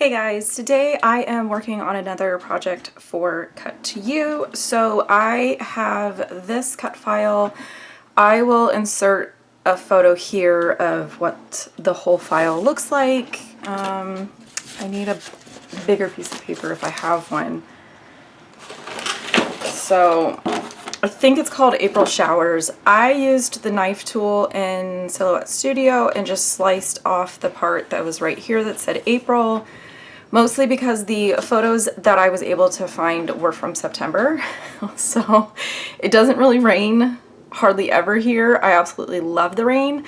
Hey guys, today I am working on another project for Cut to You. So I have this cut file. I will insert a photo here of what the whole file looks like. I need a bigger piece of paper if I have one. So I think it's called April Showers. I used the knife tool in Silhouette Studio and just sliced off the part that was right here that said April. Mostly because the photos that I was able to find were from September. So it doesn't really rain hardly ever here. I absolutely love the rain,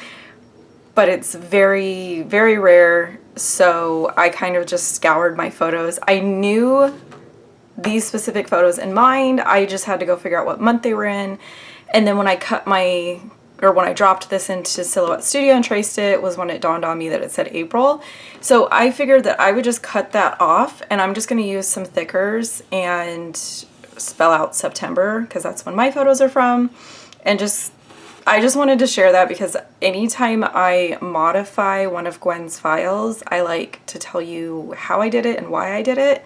but it's very, very rare. So I kind of just scoured my photos. I knew these specific photos in mind. I just had to go figure out what month they were in. And then when I when I dropped this into Silhouette Studio and traced it, was when it dawned on me that it said April. So I figured that I would just cut that off, and I'm just going to use some thickers and spell out September because that's when my photos are from. And I just wanted to share that because anytime I modify one of Gwen's files, I like to tell you how I did it and why I did it.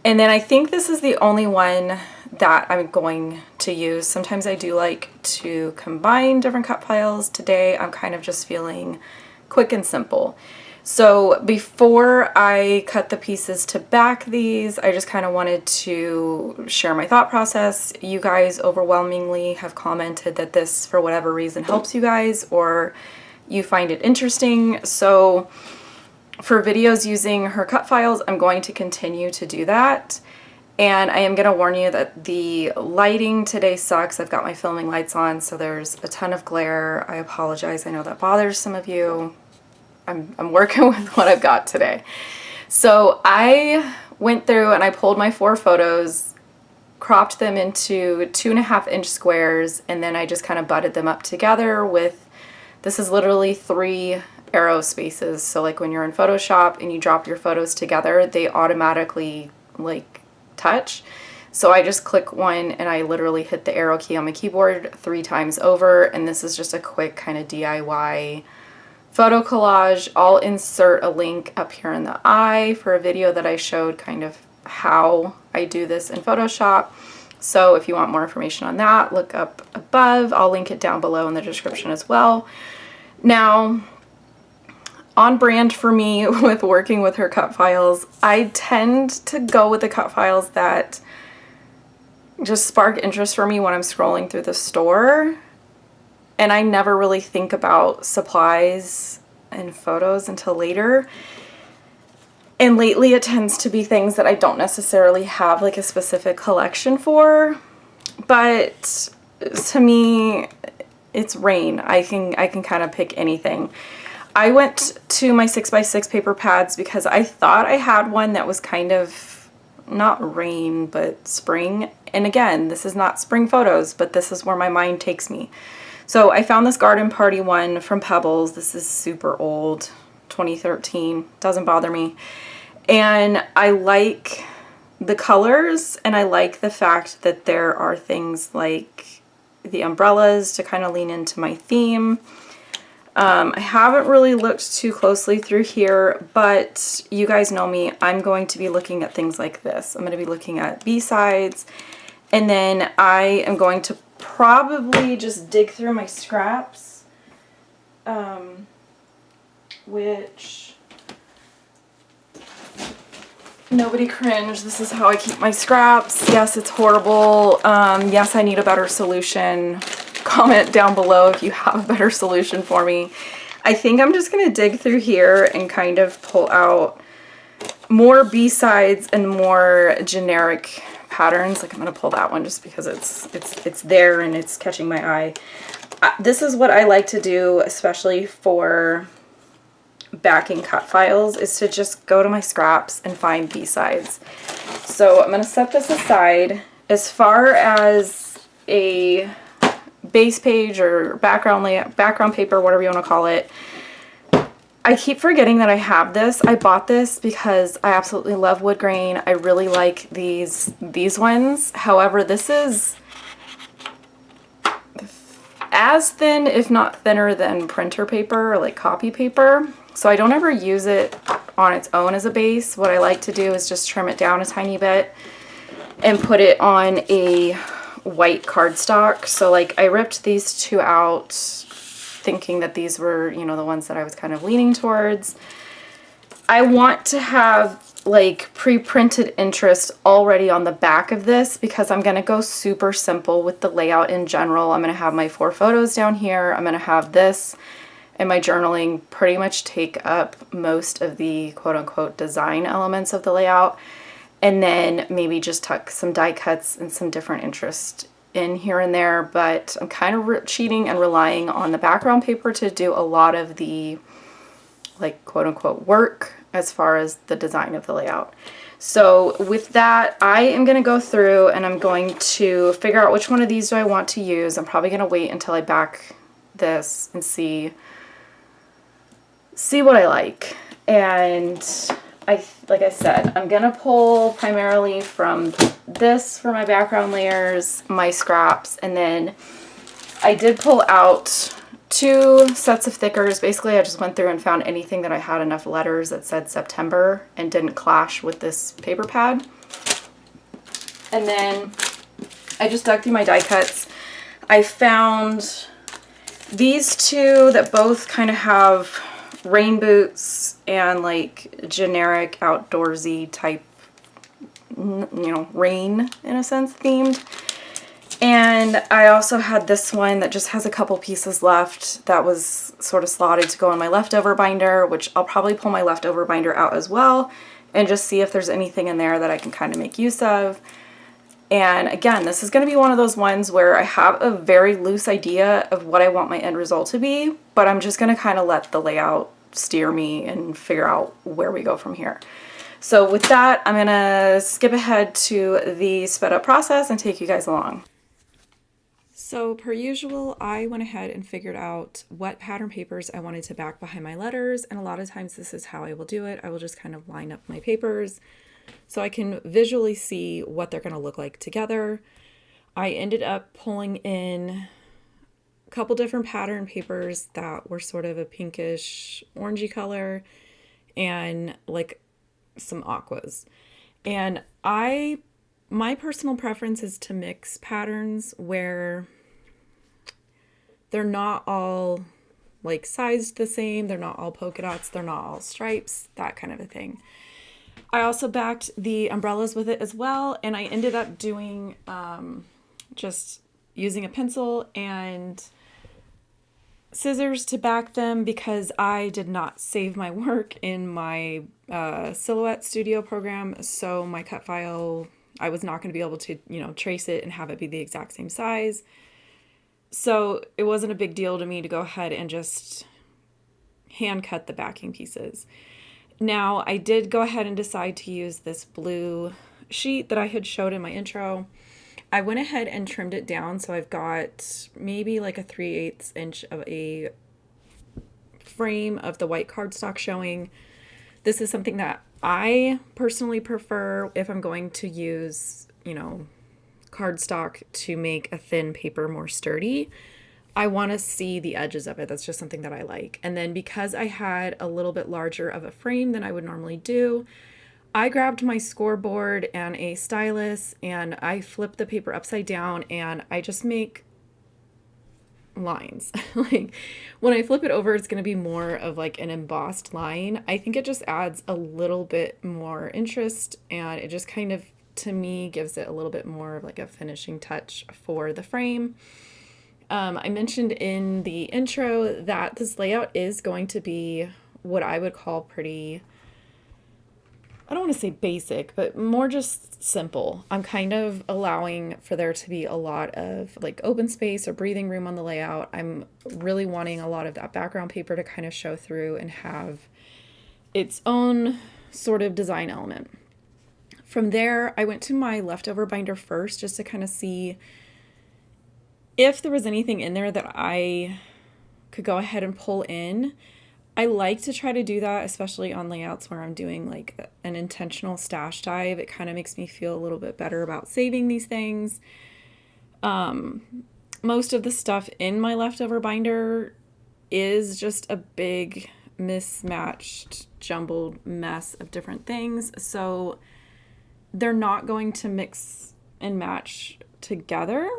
And then I think this is the only one that I'm going to use. Sometimes I do like to combine different cut files. Today I'm kind of just feeling quick and simple. So before I cut the pieces to back these, I just kind of wanted to share my thought process. You guys overwhelmingly have commented that this, for whatever reason, helps you guys or you find it interesting. So for videos using her cut files, I'm going to continue to do that. And I am going to warn you that the lighting today sucks. I've got my filming lights on, so there's a ton of glare. I apologize. I know that bothers some of you. I'm working with what I've got today. So I went through and I pulled my 4 photos, cropped them into 2.5-inch squares, and then I just kind of butted them up together with, this is literally 3 arrow spaces. So like when you're in Photoshop and you drop your photos together, they automatically like touch. So I just click one and I literally hit the arrow key on my keyboard 3 times over, and this is just a quick kind of DIY photo collage. I'll insert a link up here in the eye for a video that I showed kind of how I do this in Photoshop. So if you want more information on that, look up above. I'll link it down below in the description as well. Now, on brand for me with working with her cut files, I tend to go with the cut files that just spark interest for me when I'm scrolling through the store. And I never really think about supplies and photos until later. And lately it tends to be things that I don't necessarily have like a specific collection for. But to me, it's rain. I can kind of pick anything. I went to my 6x6 paper pads because I thought I had one that was kind of not rain, but spring. And again, this is not spring photos, but this is where my mind takes me. So I found this garden party one from Pebbles. This is super old, 2013, doesn't bother me. And I like the colors, and I like the fact that there are things like the umbrellas to kind of lean into my theme. I haven't really looked too closely through here, but you guys know me. I'm going to be looking at things like this. I'm going to be looking at B-sides, and then I am going to probably just dig through my scraps, which, nobody cringe. This is how I keep my scraps. Yes, it's horrible. Yes, I need a better solution. Comment down below if you have a better solution for me. I think I'm just going to dig through here and kind of pull out more B-sides and more generic patterns. Like I'm going to pull that one just because it's there and it's catching my eye. This is what I like to do, especially for backing cut files, is to just go to my scraps and find B-sides. So I'm going to set this aside. As far as a base page or background paper, whatever you want to call it, I keep forgetting that I have this. I bought this because I absolutely love wood grain. I really like these ones. However, this is as thin, if not thinner, than printer paper or like copy paper. So I don't ever use it on its own as a base. What I like to do is just trim it down a tiny bit and put it on a white cardstock. So like I ripped these two out thinking that these were, you know, the ones that I was kind of leaning towards. I want to have like pre-printed interest already on the back of this because I'm going to go super simple with the layout in general. I'm going to have my 4 photos down here. I'm going to have this and my journaling pretty much take up most of the quote-unquote design elements of the layout, and then maybe just tuck some die cuts and some different interest in here and there. But I'm kind of cheating and relying on the background paper to do a lot of the like quote-unquote work as far as the design of the layout. So with that, I am going to go through and I'm going to figure out which one of these do I want to use. I'm probably going to wait until I back this and see what I like. And like I said, I'm going to pull primarily from this for my background layers, my scraps, and then I did pull out 2 sets of thickers. Basically, I just went through and found anything that I had enough letters that said September and didn't clash with this paper pad. And then I just dug through my die cuts. I found these 2 that both kind of have rain boots and like generic outdoorsy type, you know, rain in a sense themed. And I also had this one that just has a couple pieces left that was sort of slotted to go in my leftover binder, which I'll probably pull my leftover binder out as well and just see if there's anything in there that I can kind of make use of. And again, this is going to be one of those ones where I have a very loose idea of what I want my end result to be, but I'm just going to kind of let the layout steer me and figure out where we go from here. So with that, I'm going to skip ahead to the sped up process and take you guys along. So per usual, I went ahead and figured out what pattern papers I wanted to back behind my letters, and a lot of times this is how I will do it. I will just kind of line up my papers so I can visually see what they're going to look like together. I ended up pulling in a couple different pattern papers that were sort of a pinkish orangey color and like some aquas. And my personal preference is to mix patterns where they're not all like sized the same, they're not all polka dots, they're not all stripes, that kind of a thing. I also backed the umbrellas with it as well, and I ended up doing just using a pencil and scissors to back them because I did not save my work in my Silhouette Studio program, so my cut file, I was not going to be able to, you know, trace it and have it be the exact same size. So it wasn't a big deal to me to go ahead and just hand cut the backing pieces. Now I did go ahead and decide to use this blue sheet that I had showed in my intro. I went ahead and trimmed it down, so I've got maybe like a 3/8 inch of a frame of the white cardstock showing. This is something that I personally prefer if I'm going to use, you know, cardstock to make a thin paper more sturdy. I want to see the edges of it. That's just something that I like. And then because I had a little bit larger of a frame than I would normally do, I grabbed my scoreboard and a stylus and I flipped the paper upside down and I just make lines. Like when I flip it over, it's going to be more of like an embossed line. I think it just adds a little bit more interest and it just kind of, to me, gives it a little bit more of like a finishing touch for the frame. I mentioned in the intro that this layout is going to be what I would call pretty, I don't want to say basic, but more just simple. I'm kind of allowing for there to be a lot of like open space or breathing room on the layout. I'm really wanting a lot of that background paper to kind of show through and have its own sort of design element. From there, I went to my leftover binder first just to kind of see if there was anything in there that I could go ahead and pull in. I like to try to do that, especially on layouts where I'm doing like an intentional stash dive. It kind of makes me feel a little bit better about saving these things. Most of the stuff in my leftover binder is just a big mismatched, jumbled mess of different things. So they're not going to mix and match together.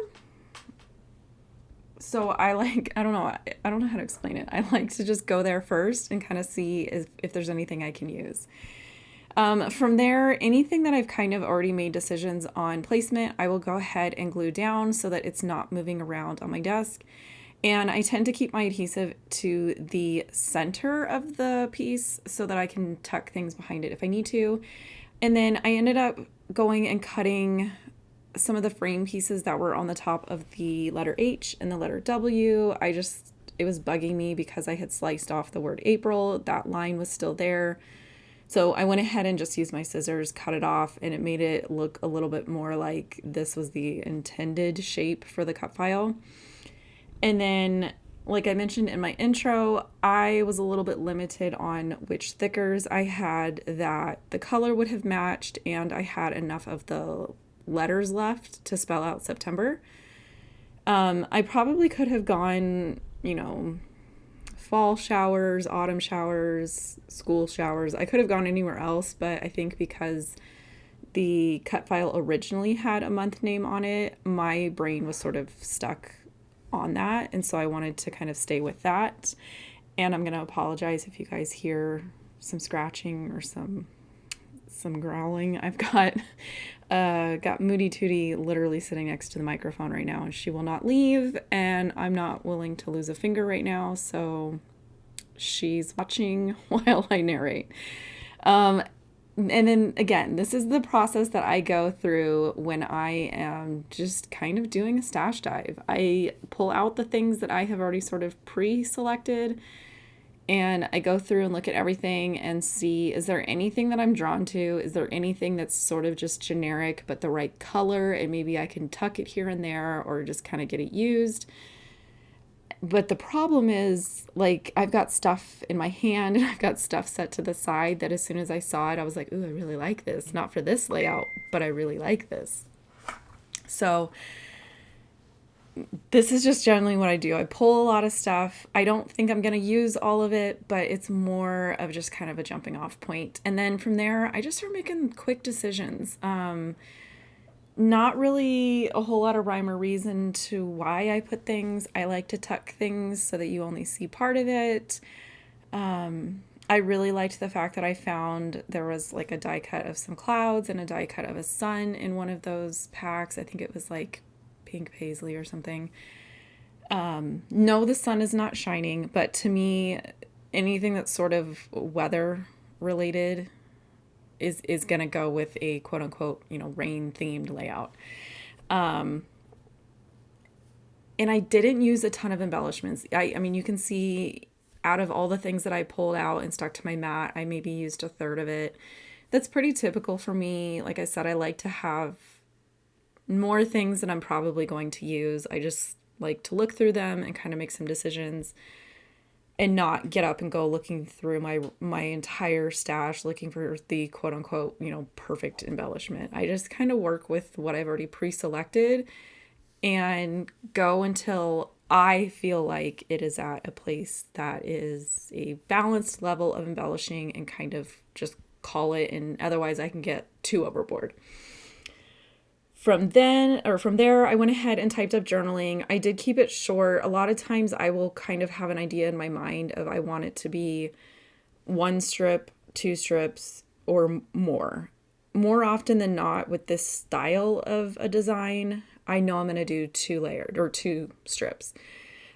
So I don't know how to explain it. I like to just go there first and kind of see if there's anything I can use. From there, anything that I've kind of already made decisions on placement, I will go ahead and glue down so that it's not moving around on my desk. And I tend to keep my adhesive to the center of the piece so that I can tuck things behind it if I need to. And then I ended up going and cutting some of the frame pieces that were on the top of the letter H and the letter W. It was bugging me because I had sliced off the word April. That line was still there. So I went ahead and just used my scissors, cut it off, and it made it look a little bit more like this was the intended shape for the cut file. And then, like I mentioned in my intro, I was a little bit limited on which thickers I had that the color would have matched, and I had enough of the letters left to spell out September. I probably could have gone, fall showers, autumn showers, school showers. I could have gone anywhere else, but I think because the cut file originally had a month name on it, my brain was sort of stuck on that, and so I wanted to kind of stay with that. And I'm going to apologize if you guys hear some scratching or some growling. I've got Moody Tootie literally sitting next to the microphone right now, and she will not leave, and I'm not willing to lose a finger right now, so she's watching while I narrate. And then again, this is the process that I go through when I am just kind of doing a stash dive. I pull out the things that I have already sort of pre-selected, and I go through and look at everything and see, is there anything that I'm drawn to? Is there anything that's sort of just generic but the right color, and maybe I can tuck it here and there or just kind of get it used? But the problem is, like, I've got stuff in my hand and I've got stuff set to the side that as soon as I saw it, I was like, ooh, I really like this. Not for this layout, but I really like this. So this is just generally what I do. I pull a lot of stuff. I don't think I'm going to use all of it, but it's more of just kind of a jumping off point. And then from there, I just start making quick decisions. Not really a whole lot of rhyme or reason to why I put things. I like to tuck things so that you only see part of it. I really liked the fact that I found there was like a die cut of some clouds and a die cut of a sun in one of those packs. I think it was like pink paisley or something. No, the sun is not shining, but to me, anything that's sort of weather related is going to go with a quote unquote, rain themed layout. And I didn't use a ton of embellishments. I mean, you can see out of all the things that I pulled out and stuck to my mat, I maybe used a third of it. That's pretty typical for me. Like I said, I like to have more things that I'm probably going to use. I just like to look through them and kind of make some decisions and not get up and go looking through my entire stash looking for the quote unquote, perfect embellishment. I just kind of work with what I've already pre-selected and go until I feel like it is at a place that is a balanced level of embellishing and kind of just call it, and otherwise I can get too overboard. From there, I went ahead and typed up journaling. I did keep it short. A lot of times I will kind of have an idea in my mind of I want it to be 1 strip, 2 strips, or more. More often than not with this style of a design, I know I'm going to do 2 layered or 2 strips.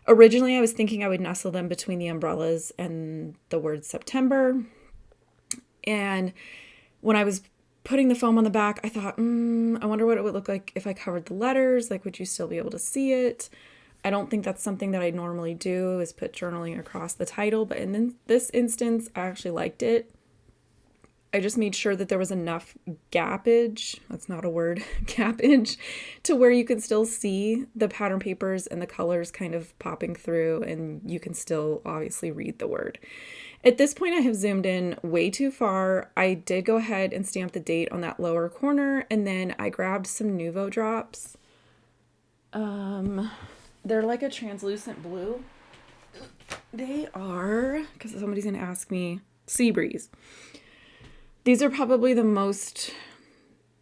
Originally, I was thinking I would nestle them between the umbrellas and the word September. And when I was putting the foam on the back, I thought, I wonder what it would look like if I covered the letters. Like, would you still be able to see it? I don't think that's something that I normally do, is put journaling across the title. But in this instance, I actually liked it. I just made sure that there was enough gappage, that's not a word, gappage, to where you can still see the pattern papers and the colors kind of popping through, and you can still obviously read the word. At this point, I have zoomed in way too far. I did go ahead and stamp the date on that lower corner, and then I grabbed some Nuvo drops. They're like a translucent blue. They are, because somebody's going to ask me, Sea Breeze. These are probably the most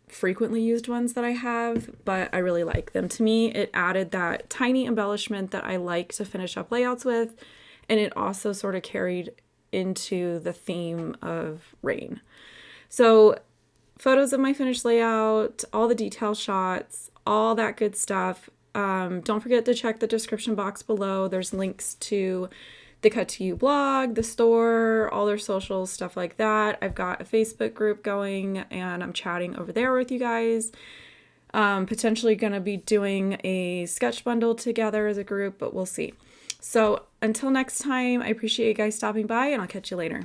frequently used ones that I have, but I really like them. To me, it added that tiny embellishment that I like to finish up layouts with, and it also sort of carried into the theme of rain. So photos of my finished layout, all the detail shots, all that good stuff. Don't forget to check the description box below. There's links to the Cut to You blog, the store, all their socials, stuff like that. I've got a Facebook group going and I'm chatting over there with you guys. Potentially going to be doing a sketch bundle together as a group, but we'll see. So until next time, I appreciate you guys stopping by and I'll catch you later.